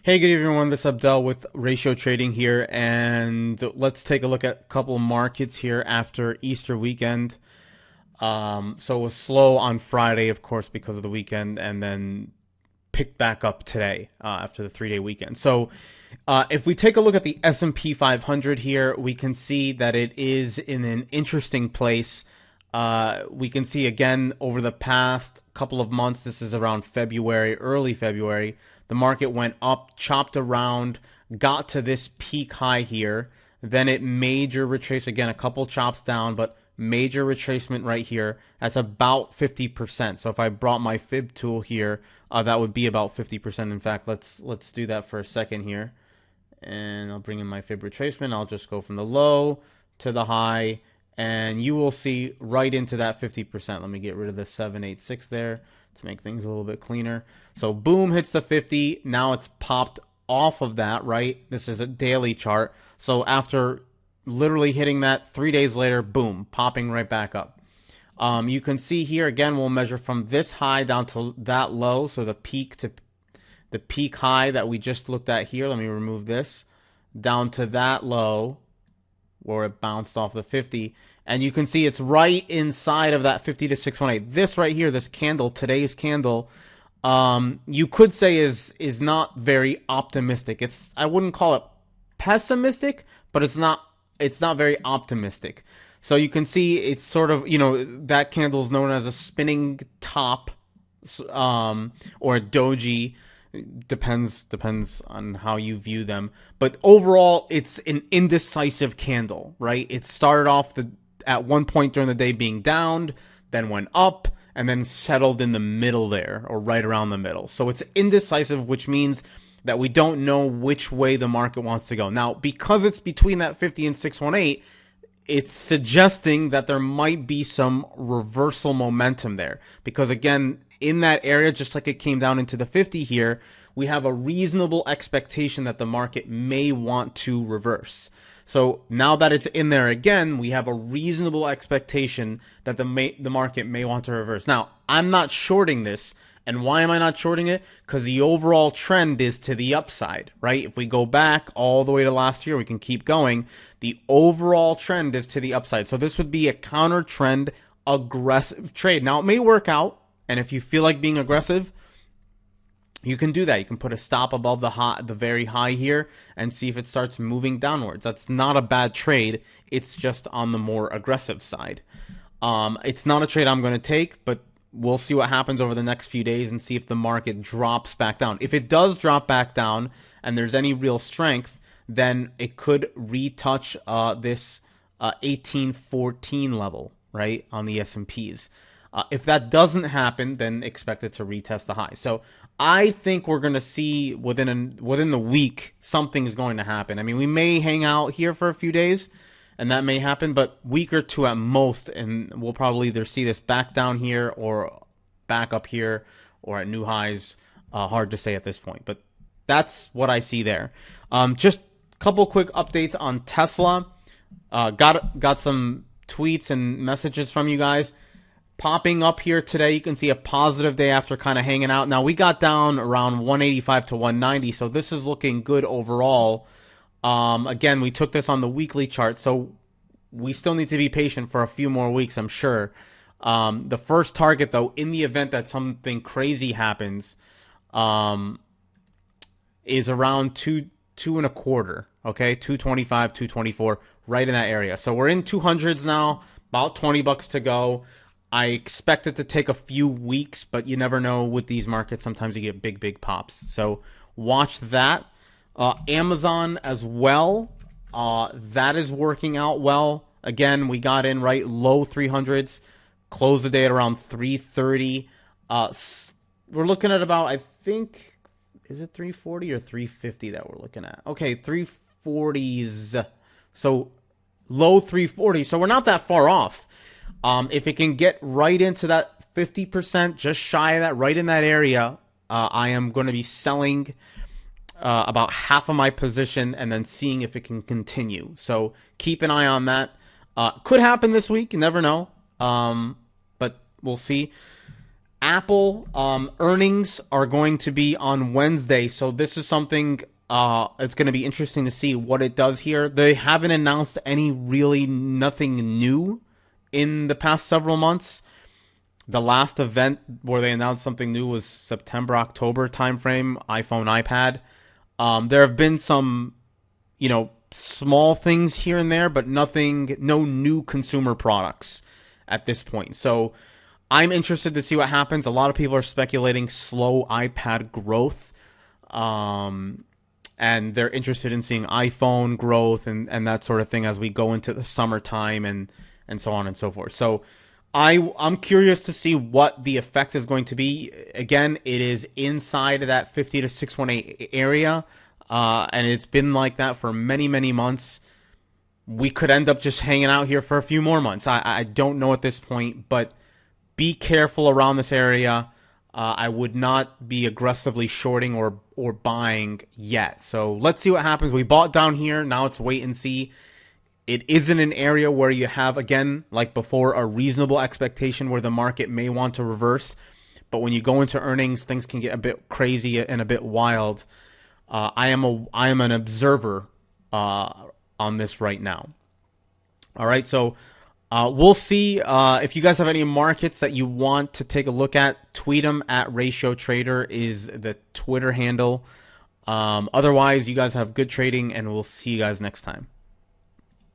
Hey, good evening, everyone. This is Abdel with Ratio Trading here, and let's take a look at a couple of markets here after Easter weekend. So it was slow on Friday, of course, because of the weekend, and then picked back up today after the 3-day weekend. So if we take a look at the S&P 500 here, we can see that it is in an interesting place. We can see again over the past couple of months, this is around February, early February, the market went up, chopped around, got to this peak high here. Then it major retrace again, a couple chops down, but major retracement right here. That's about 50%. So if I brought my fib tool here, that would be about 50%. In fact, let's do that for a second here. And I'll bring in my fib retracement. I'll just go from the low to the high, and you will see right into that 50%. Let me get rid of the 786 there to make things a little bit cleaner. So boom, hits the 50. Now it's popped off of that, right? This is a daily chart. So after literally hitting that 3 days later, boom, popping right back up. You can see here, again, we'll measure from this high down to that low. So the peak to the peak high that we just looked at here. Let me remove this. Down to that low where it bounced off the 50. And you can see it's right inside of that 50 to 618. This right here, this candle, today's candle, you could say is not very optimistic. I wouldn't call it pessimistic, but it's not very optimistic. So you can see it's sort of, that candle is known as a spinning top, or a doji. Depends on how you view them. But overall, it's an indecisive candle, right? It started off at one point during the day being downed, then went up, and then settled in the middle there, or right around the middle. So it's indecisive, which means that we don't know which way the market wants to go. Now, because it's between that 50 and 618, it's suggesting that there might be some reversal momentum there. Because again, in that area, just like it came down into the 50 here, we have a reasonable expectation that the market may want to reverse. So now that it's in there again, we have a reasonable expectation that the market may want to reverse. Now, I'm not shorting this. And why am I not shorting it? Because the overall trend is to the upside, right? If we go back all the way to last year, we can keep going. The overall trend is to the upside. So this would be a counter trend aggressive trade. Now, it may work out. And if you feel like being aggressive, you can do that. You can put a stop above the very high here and see if it starts moving downwards. That's not a bad trade. It's just on the more aggressive side. It's not a trade I'm going to take, but we'll see what happens over the next few days and see if the market drops back down. If it does drop back down and there's any real strength, then it could retouch this 1814 level, right, on the S&Ps. If that doesn't happen, then expect it to retest the high. So I think we're going to see within the week something is going to happen. I mean, we may hang out here for a few days, and that may happen, but week or two at most, and we'll probably either see this back down here or back up here or at new highs. Hard to say at this point, but that's what I see there. Just a couple quick updates on Tesla. Got some tweets and messages from you guys. Popping up here today, you can see a positive day after kind of hanging out. Now, we got down around 185 to 190, so this is looking good overall. Again, we took this on the weekly chart, so we still need to be patient for a few more weeks, I'm sure. The first target, though, in the event that something crazy happens, is around two and a quarter, okay? 225, 224, right in that area. So we're in 200s now, about $20 to go. I expect it to take a few weeks, but you never know with these markets. Sometimes you get big pops. So watch that. Amazon as well. That is working out well. Again, we got in right low 300s. Closed the day at around 330. We're looking at about, I think, is it 340 or 350 that we're looking at? Okay, 340s. So low 340. So we're not that far off. If it can get right into that 50%, just shy of that, right in that area, I am going to be selling about half of my position and then seeing if it can continue. So keep an eye on that. Could happen this week. You never know. But we'll see. Apple earnings are going to be on Wednesday, so this is something it's going to be interesting to see what it does here. They haven't announced nothing new in the past several months. The last event where they announced something new was September, October timeframe, iPhone, iPad. There have been some, small things here and there, but no new consumer products at this point. So I'm interested to see what happens. A lot of people are speculating slow iPad growth. And they're interested in seeing iPhone growth and that sort of thing as we go into the summertime and so on and so forth. So I'm curious to see what the effect is going to be. Again, it is inside of that 50 to 618 area, and it's been like that for many, many months. We could end up just hanging out here for a few more months. I don't know at this point, but be careful around this area. I would not be aggressively shorting or buying yet. So let's see what happens. We bought down here. Now it's wait and see. It isn't an area where you have, again, like before, a reasonable expectation where the market may want to reverse. But when you go into earnings, things can get a bit crazy and a bit wild. I am an observer on this right now. All right, so we'll see. If you guys have any markets that you want to take a look at, tweet them at Ratio Trader is the Twitter handle. Otherwise, you guys have good trading, and we'll see you guys next time.